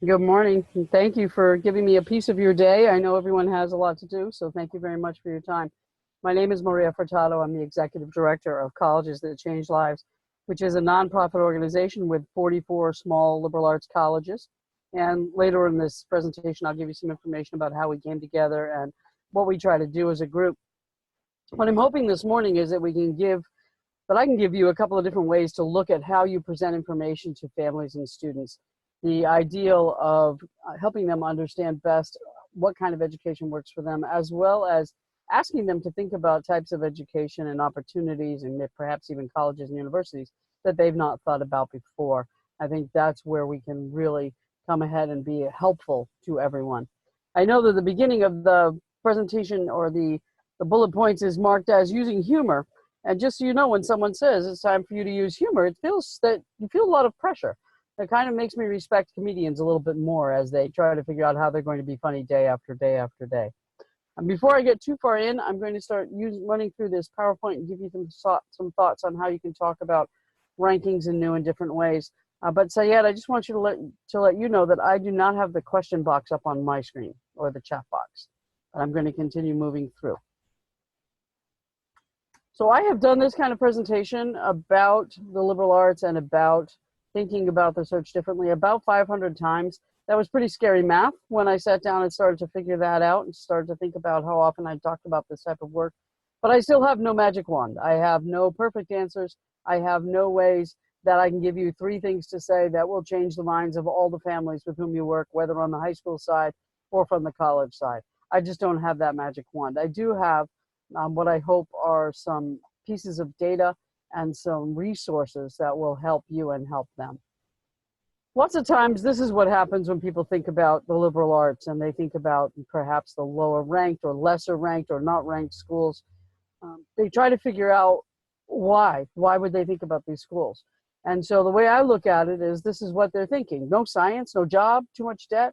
Good morning, and thank you for giving me a piece of your day. I know everyone has a lot to do, so thank you very much for your time. My name is Maria Furtado. I'm the Executive Director of Colleges That Change Lives, which is a nonprofit organization with 44 small liberal arts colleges. And later in this presentation, I'll give you some information about how we came together and what we try to do as a group. What I'm hoping this morning is that I can give you a couple of different ways to look at how you present information to families and students. The ideal of helping them understand best what kind of education works for them, as well as asking them to think about types of education and opportunities, and perhaps even colleges and universities that they've not thought about before. I think that's where we can really come ahead and be helpful to everyone. I know that the beginning of the presentation, or the bullet points, is marked as using humor. And just so you know, when someone says it's time for you to use humor, it feels that you feel a lot of pressure. It kind of makes me respect comedians a little bit more as they try to figure out how they're going to be funny day after day after day. And before I get too far in, I'm going to start running through this PowerPoint and give you some thoughts on how you can talk about rankings in new and different ways. But Syed, I just want you to let you know that I do not have the question box up on my screen or the chat box. But I'm going to continue moving through. So I have done this kind of presentation about the liberal arts and about thinking about the search differently about 500 times. That was pretty scary math when I sat down and started to figure that out and started to think about how often I talked about this type of work. But I still have no magic wand. I have no perfect answers. I have no ways that I can give you 3 things to say that will change the minds of all the families with whom you work, whether on the high school side or from the college side. I just don't have that magic wand. I do have what I hope are some pieces of data and some resources that will help you and help them. Lots of times, this is what happens when people think about the liberal arts and they think about perhaps the lower ranked or lesser ranked or not ranked schools. They try to figure out why would they think about these schools? And so the way I look at it is, this is what they're thinking. No science, no job, too much debt.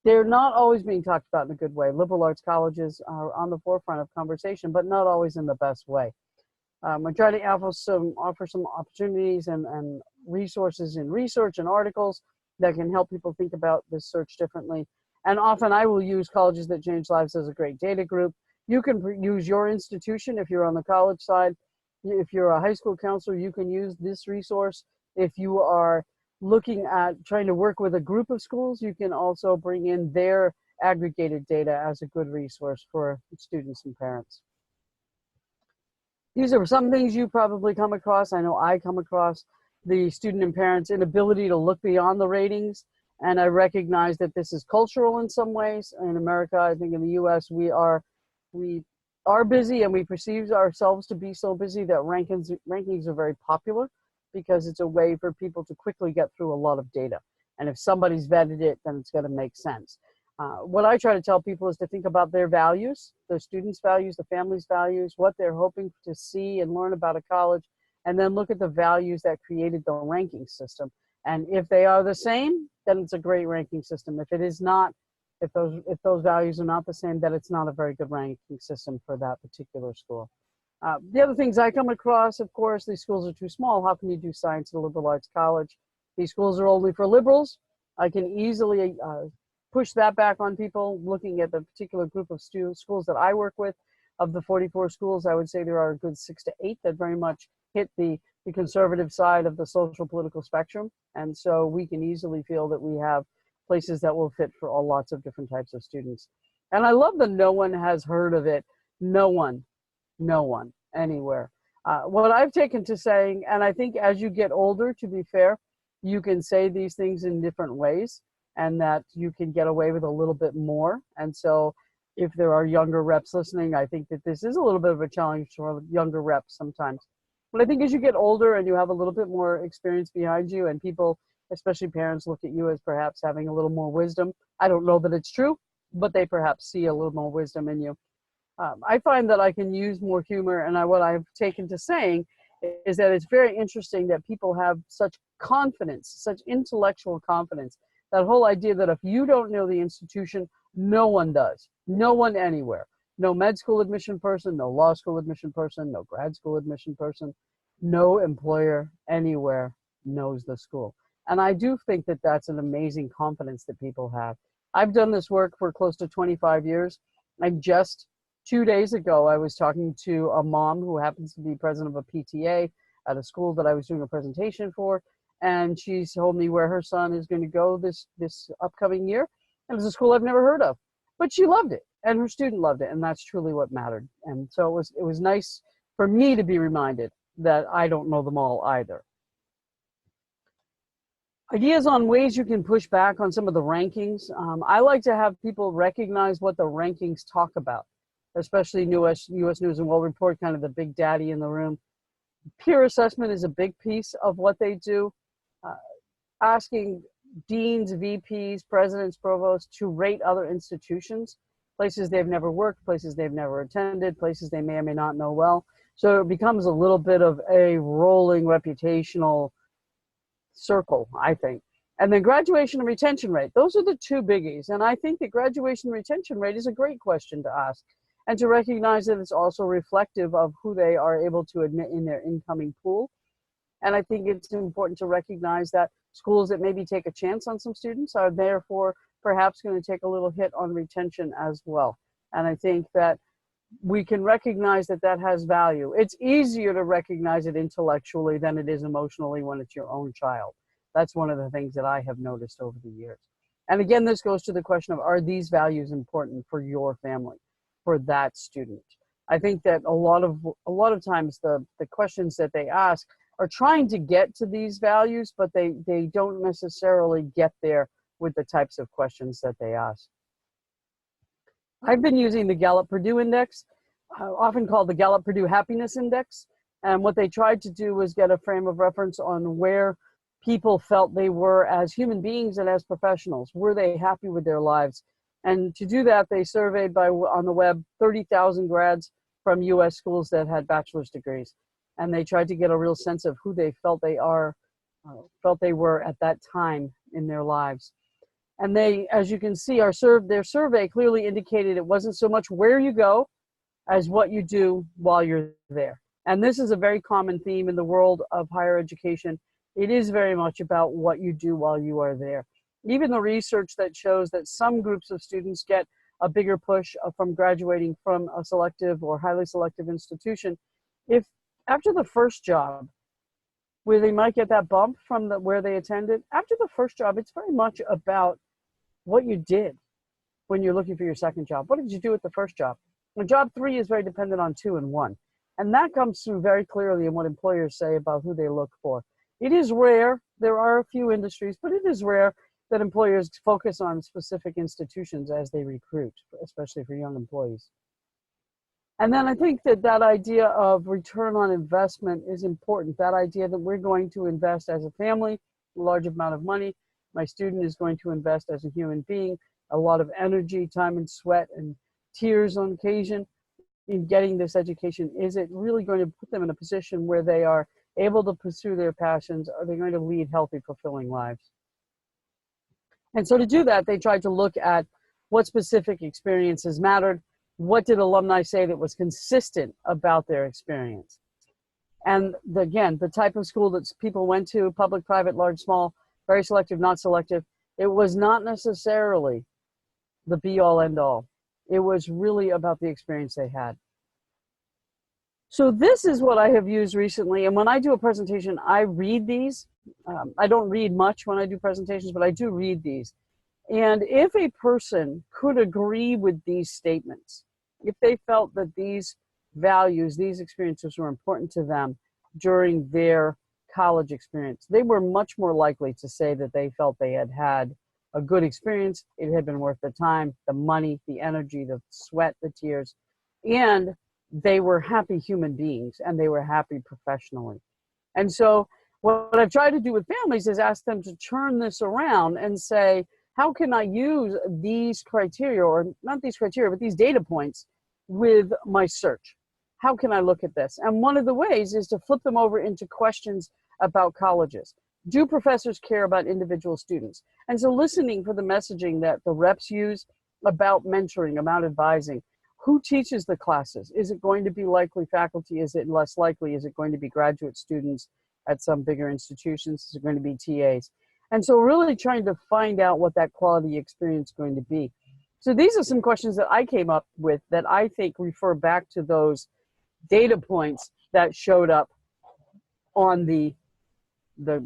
They're not always being talked about in a good way. Liberal arts colleges are on the forefront of conversation, but not always in the best way. I try to offer some opportunities and resources in research and articles that can help people think about this search differently. And often I will use Colleges That Change Lives as a great data group. You can use your institution if you're on the college side. If you're a high school counselor, you can use this resource. If you are looking at trying to work with a group of schools, you can also bring in their aggregated data as a good resource for students and parents. These are some things you probably come across. I know I come across the student and parents' inability to look beyond the ratings. And I recognize that this is cultural in some ways. In America, I think in the US, we are busy, and we perceive ourselves to be so busy that rankings are very popular, because it's a way for people to quickly get through a lot of data. And if somebody's vetted it, then it's going to make sense. What I try to tell people is to think about their values, the students' values, the family's values, what they're hoping to see and learn about a college, and then look at the values that created the ranking system. And if they are the same, then it's a great ranking system. If it is not, if those values are not the same, then it's not a very good ranking system for that particular school. The other things I come across, of course, these schools are too small. How can you do science at a liberal arts college? These schools are only for liberals. I can easily push that back on people. Looking at the particular group of schools that I work with, of the 44 schools, I would say there are a good 6 to 8 that very much hit the conservative side of the social political spectrum. And so we can easily feel that we have places that will fit for all lots of different types of students. And I love that no one has heard of it. No one anywhere. What I've taken to saying, and I think as you get older, to be fair, you can say these things in different ways, and that you can get away with a little bit more. And so if there are younger reps listening, I think that this is a little bit of a challenge for younger reps sometimes. But I think as you get older and you have a little bit more experience behind you, and people, especially parents, look at you as perhaps having a little more wisdom. I don't know that it's true, but they perhaps see a little more wisdom in you. I find that I can use more humor, and what I've taken to saying is that it's very interesting that people have such confidence, such intellectual confidence. That whole idea that if you don't know the institution, no one does. No one anywhere. No med school admission person, no law school admission person, no grad school admission person, no employer anywhere knows the school. And I do think that that's an amazing confidence that people have. I've done this work for close to 25 years. And just 2 days ago, I was talking to a mom who happens to be president of a PTA at a school that I was doing a presentation for. And she told me where her son is going to go this upcoming year. And it's a school I've never heard of, but she loved it and her student loved it. And that's truly what mattered. And so it was nice for me to be reminded that I don't know them all either. Ideas on ways you can push back on some of the rankings. I like to have people recognize what the rankings talk about, especially US News and World Report, kind of the big daddy in the room. Peer assessment is a big piece of what they do. Asking deans, VPs, presidents, provosts to rate other institutions, places they've never worked, places they've never attended, places they may or may not know well. So it becomes a little bit of a rolling reputational circle, I think. And then graduation and retention rate. Those are the two biggies. And I think the graduation and retention rate is a great question to ask, and to recognize that it's also reflective of who they are able to admit in their incoming pool. And I think it's important to recognize that schools that maybe take a chance on some students are therefore perhaps going to take a little hit on retention as well. And I think that we can recognize that that has value. It's easier to recognize it intellectually than it is emotionally when it's your own child. That's one of the things that I have noticed over the years. And again, this goes to the question of, are these values important for your family, for that student? I think that a lot of times the questions that they ask are trying to get to these values, but they don't necessarily get there with the types of questions that they ask. I've been using the Gallup-Purdue Index, often called the Gallup-Purdue Happiness Index. And what they tried to do was get a frame of reference on where people felt they were as human beings and as professionals. Were they happy with their lives? And to do that, they surveyed on the web 30,000 grads from US schools that had bachelor's degrees. And they tried to get a real sense of who they felt they were at that time in their lives. And they, as you can see, their survey clearly indicated it wasn't so much where you go as what you do while you're there. And this is a very common theme in the world of higher education. It is very much about what you do while you are there. Even the research that shows that some groups of students get a bigger push from graduating from a selective or highly selective institution, if after the first job, where they might get that bump from where they attended, after the first job, it's very much about what you did when you're looking for your second job. What did you do at the first job? And job 3 is very dependent on 2 and 1. And that comes through very clearly in what employers say about who they look for. It is rare, there are a few industries, but it is rare that employers focus on specific institutions as they recruit, especially for young employees. And then I think that idea of return on investment is important. That idea that we're going to invest as a family a large amount of money. My student is going to invest as a human being a lot of energy, time and sweat and tears on occasion in getting this education. Is it really going to put them in a position where they are able to pursue their passions? Are they going to lead healthy, fulfilling lives? And so to do that, they tried to look at what specific experiences mattered. What did alumni say that was consistent about their experience? And again, the type of school that people went to, public, private, large, small, very selective, not selective, it was not necessarily the be-all, end-all. It was really about the experience they had. So this is what I have used recently. And when I do a presentation, I read these. I don't read much when I do presentations, but I do read these. And if a person could agree with these statements, if they felt that these values, these experiences were important to them during their college experience, they were much more likely to say that they felt they had had a good experience, it had been worth the time, the money, the energy, the sweat, the tears, and they were happy human beings and they were happy professionally. And so what I've tried to do with families is ask them to turn this around and say, how can I use these criteria, or not these criteria, but these data points with my search? How can I look at this? And one of the ways is to flip them over into questions about colleges. Do professors care about individual students? And so listening for the messaging that the reps use about mentoring, about advising. Who teaches the classes? Is it going to be likely faculty? Is it less likely? Is it going to be graduate students at some bigger institutions? Is it going to be TAs? And so really trying to find out what that quality experience is going to be. So these are some questions that I came up with that I think refer back to those data points that showed up on the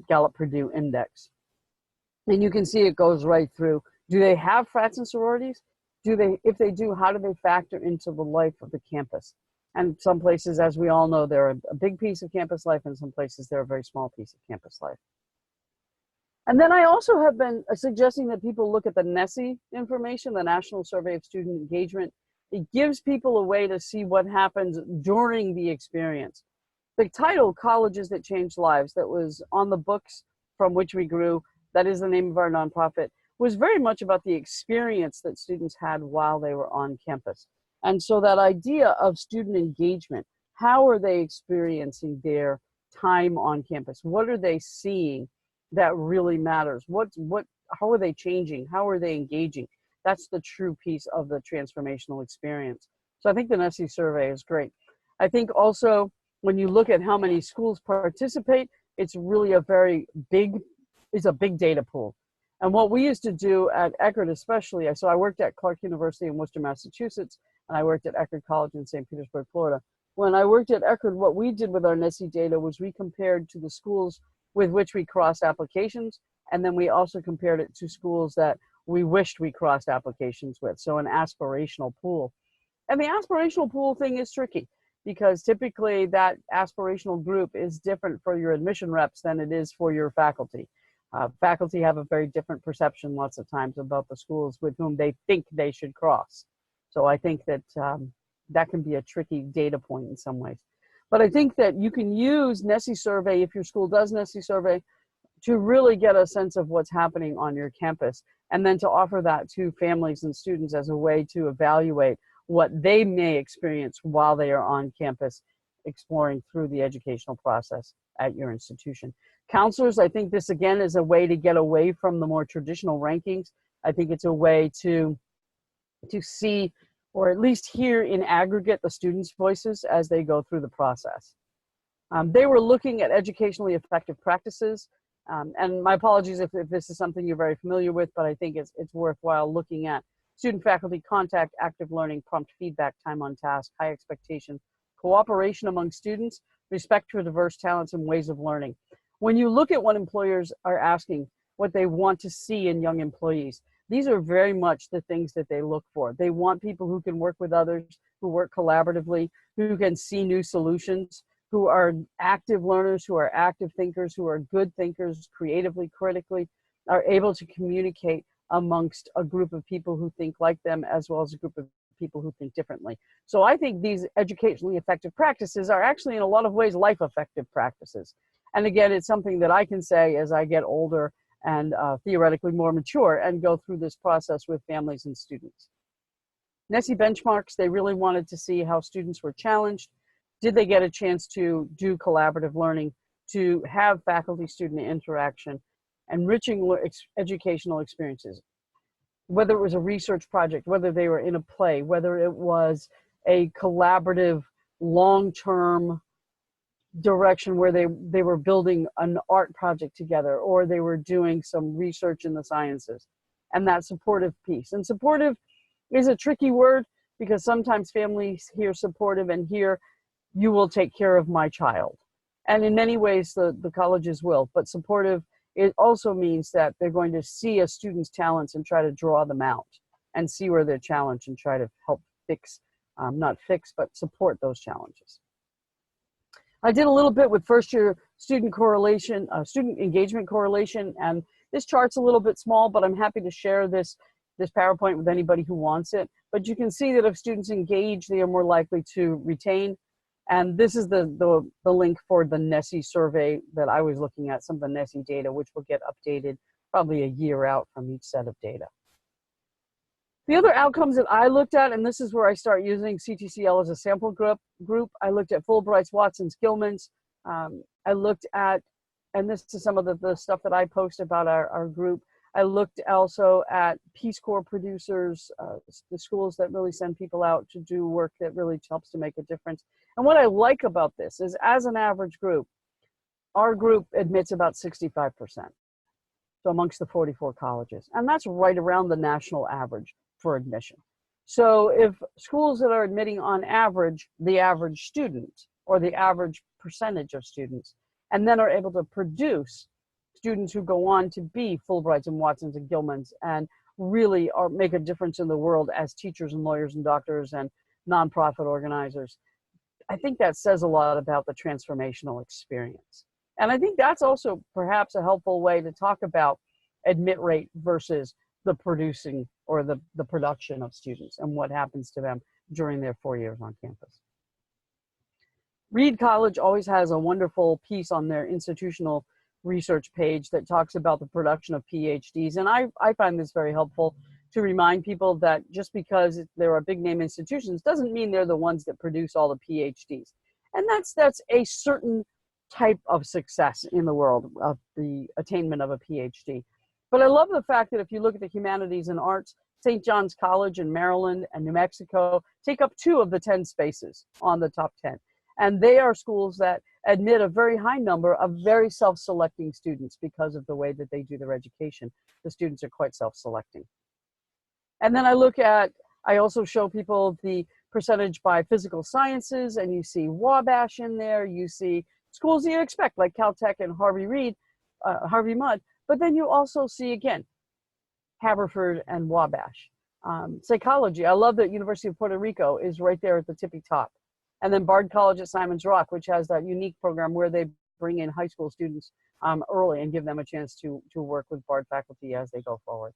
Gallup-Purdue index. And you can see it goes right through. Do they have frats and sororities? If they do, how do they factor into the life of the campus? And some places, as we all know, they're a big piece of campus life, and some places they're a very small piece of campus life. And then I also have been suggesting that people look at the NSSE information, the National Survey of Student Engagement. It gives people a way to see what happens during the experience. The title, Colleges That Changed Lives, that was on the books from which we grew, that is the name of our nonprofit, was very much about the experience that students had while they were on campus. And so that idea of student engagement, how are they experiencing their time on campus? What are they seeing that really matters? How are they changing? How are they engaging? That's the true piece of the transformational experience. So I think the NSSE survey is great. I think also when you look at how many schools participate, it's really a big data pool. And what we used to do at Eckerd especially, so I worked at Clark University in Worcester, Massachusetts, and I worked at Eckerd College in St. Petersburg, Florida. When I worked at Eckerd, what we did with our NSSE data was we compared to the schools with which we crossed applications, and then we also compared it to schools that we wished we crossed applications with, so an aspirational pool. And the aspirational pool thing is tricky, because typically that aspirational group is different for your admission reps than it is for your faculty. Faculty have a very different perception lots of times about the schools with whom they think they should cross. So I think that that can be a tricky data point in some ways. But I think that you can use NSSE survey, if your school does NSSE survey, to really get a sense of what's happening on your campus, and then to offer that to families and students as a way to evaluate what they may experience while they are on campus, exploring through the educational process at your institution. Counselors, I think this again is a way to get away from the more traditional rankings. I think it's a way to see, or at least hear in aggregate, the students' voices as they go through the process. They were looking at educationally effective practices. And my apologies if this is something you're very familiar with, but I think it's worthwhile looking at student-faculty contact, active learning, prompt feedback, time on task, high expectations, cooperation among students, respect for diverse talents and ways of learning. When you look at what employers are asking, what they want to see in young employees, these are very much the things that they look for. They want people who can work with others, who work collaboratively, who can see new solutions, who are active learners, who are active thinkers, who are good thinkers, creatively, critically, are able to communicate amongst a group of people who think like them, as well as a group of people who think differently. So I think these educationally effective practices are actually in a lot of ways life effective practices. And again, it's something that I can say as I get older and theoretically more mature and go through this process with families and students. NSSE Benchmarks, they really wanted to see how students were challenged. Did they get a chance to do collaborative learning, to have faculty-student interaction, enriching educational experiences? Whether it was a research project, whether they were in a play, whether it was a collaborative, long-term direction where they were building an art project together, or they were doing some research in the sciences, and that supportive piece. And supportive is a tricky word, because sometimes families hear supportive and hear, you will take care of my child. And in many ways, the colleges will, but supportive, it also means that they're going to see a student's talents and try to draw them out and see where they're challenged and try to help fix, not fix, but support those challenges. I did a little bit with first year student correlation, student engagement correlation, and this chart's a little bit small, but I'm happy to share this PowerPoint with anybody who wants it. But you can see that if students engage, they are more likely to retain. And this is the link for the NSSE survey that I was looking at, some of the NSSE data, which will get updated probably a year out from each set of data. The other outcomes that I looked at, and this is where I start using CTCL as a sample group, I looked at Fulbright's, Watson's, Gilman's. I looked at, and this is some of the stuff that I post about our group. I looked also at Peace Corps producers, the schools that really send people out to do work that really helps to make a difference. And what I like about this is, as an average group, our group admits about 65%. so amongst the 44 colleges. And that's right around the national average for admission. So if schools that are admitting on average, the average student or the average percentage of students, and then are able to produce students who go on to be Fulbrights and Watsons and Gilmans and really make a difference in the world as teachers and lawyers and doctors and nonprofit organizers, I think that says a lot about the transformational experience. And I think that's also perhaps a helpful way to talk about admit rate versus the producing or the production of students and what happens to them during their 4 years on campus. Reed College always has a wonderful piece on their institutional research page that talks about the production of PhDs. And I find this very helpful to remind people that just because there are big name institutions doesn't mean they're the ones that produce all the PhDs. And that's a certain type of success in the world of the attainment of a PhD. But I love the fact that if you look at the humanities and arts, St. John's College in Maryland and New Mexico take up 2 of the 10 spaces on the top 10. And they are schools that admit a very high number of very self-selecting students because of the way that they do their education. The students are quite self-selecting. And then I also show people the percentage by physical sciences, and you see Wabash in there, you see schools you expect like Caltech and Harvey Mudd, but then you also see again, Haverford and Wabash. Psychology, I love that University of Puerto Rico is right there at the tippy top. And then Bard College at Simon's Rock, which has that unique program where they bring in high school students early and give them a chance to work with Bard faculty as they go forward.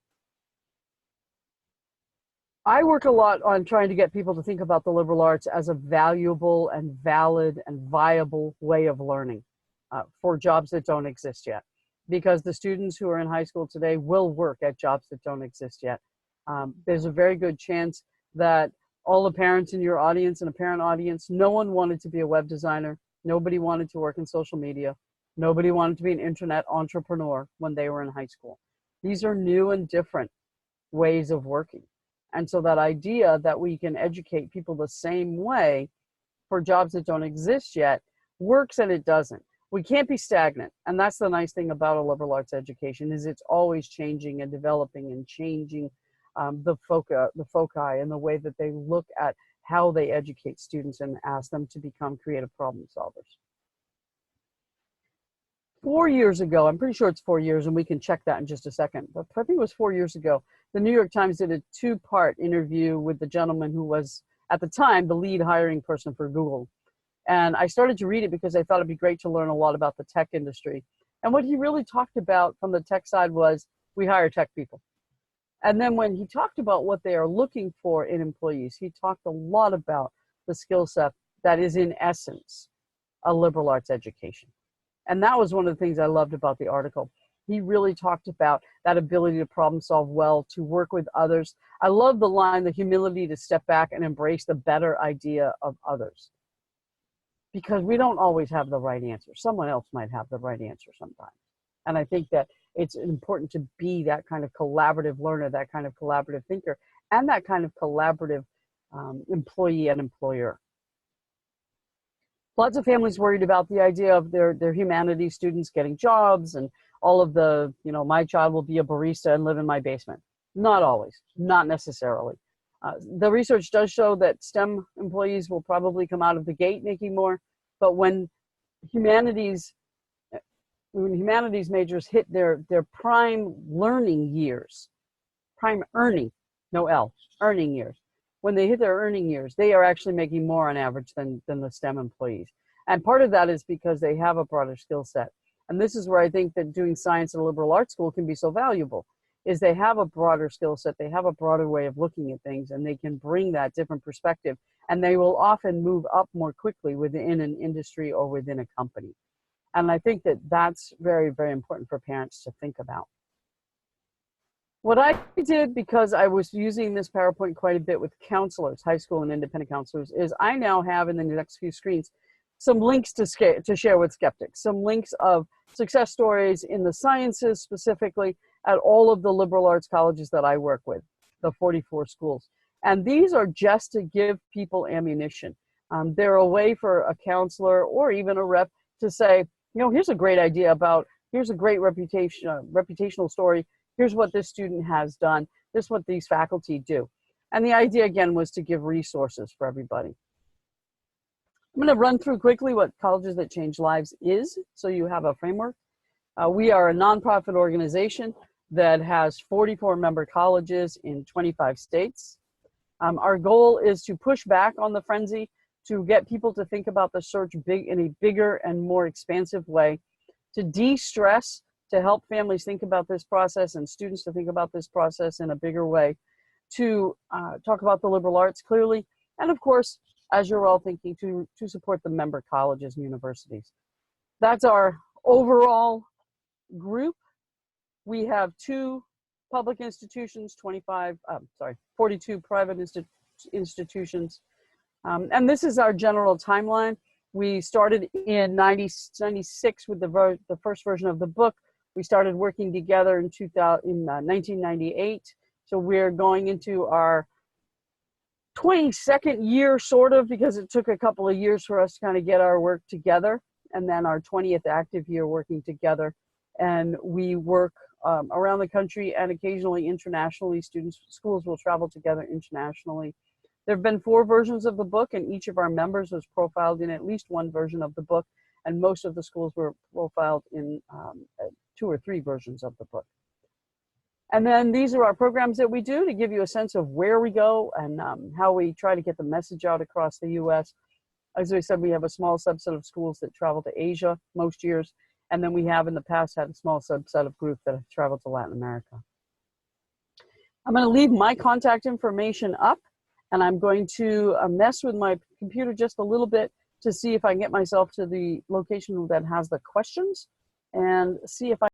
I work a lot on trying to get people to think about the liberal arts as a valuable and valid and viable way of learning for jobs that don't exist yet. Because the students who are in high school today will work at jobs that don't exist yet. There's a very good chance that all the parents in your audience and a parent audience, no one wanted to be a web designer. Nobody wanted to work in social media. Nobody wanted to be an internet entrepreneur when they were in high school. These are new and different ways of working. And so that idea that we can educate people the same way for jobs that don't exist yet works, and it doesn't. We can't be stagnant. And that's the nice thing about a liberal arts education is it's always changing and developing and changing the foci and the way that they look at how they educate students and ask them to become creative problem solvers. 4 years ago, I'm pretty sure it's 4 years, and we can check that in just a second, but I think it was 4 years ago, the New York Times did a 2-part interview with the gentleman who was, at the time, the lead hiring person for Google. And I started to read it because I thought it'd be great to learn a lot about the tech industry. And what he really talked about from the tech side was, we hire tech people. And then when he talked about what they are looking for in employees, he talked a lot about the skill set that is in essence a liberal arts education. And that was one of the things I loved about the article. He really talked about that ability to problem solve well, to work with others. I love the line, the humility to step back and embrace the better idea of others. Because we don't always have the right answer. Someone else might have the right answer sometimes. And I think that it's important to be that kind of collaborative learner, that kind of collaborative thinker, and that kind of collaborative employee and employer. Lots of families worried about the idea of their humanities students getting jobs and all of the, my child will be a barista and live in my basement. Not always, not necessarily. The research does show that STEM employees will probably come out of the gate making more, but when humanities majors hit their prime learning years, prime earning, no L, earning years, when they hit their earning years, they are actually making more on average than the STEM employees. And part of that is because they have a broader skill set. And this is where I think that doing science at a liberal arts school can be so valuable, is they have a broader skill set, they have a broader way of looking at things, and they can bring that different perspective, and they will often move up more quickly within an industry or within a company. And I think that that's very, very important for parents to think about. What I did, because I was using this PowerPoint quite a bit with counselors, high school and independent counselors, is I now have in the next few screens some links to share with skeptics, some links of success stories in the sciences specifically at all of the liberal arts colleges that I work with, the 44 schools. And these are just to give people ammunition. They're a way for a counselor or even a rep to say, here's a great idea about here's a great reputational story. Here's what this student has done. This is what these faculty do. And the idea, again, was to give resources for everybody. I'm going to run through quickly what Colleges That Change Lives is, so you have a framework. We are a nonprofit organization that has 44 member colleges in 25 states. Our goal is to push back on the frenzy, to get people to think about the search in a bigger and more expansive way, to de-stress, to help families think about this process and students to think about this process in a bigger way, to talk about the liberal arts clearly, and of course, as you're all thinking, to support the member colleges and universities. That's our overall group. We have 2 public institutions, 42 private institutions. And this is our general timeline. We started in 96 with the first version of the book. We started working together in 1998. So we're going into our 22nd year, sort of, because it took a couple of years for us to kind of get our work together, and then our 20th active year working together. And we work around the country and occasionally internationally. Schools will travel together internationally. There have been 4 versions of the book, and each of our members was profiled in at least one version of the book, and most of the schools were profiled in 2 or 3 versions of the book. And then these are our programs that we do to give you a sense of where we go and how we try to get the message out across the U.S. As I said, we have a small subset of schools that travel to Asia most years, and then we have in the past had a small subset of groups that have traveled to Latin America. I'm going to leave my contact information up, and I'm going to mess with my computer just a little bit to see if I can get myself to the location that has the questions and see if I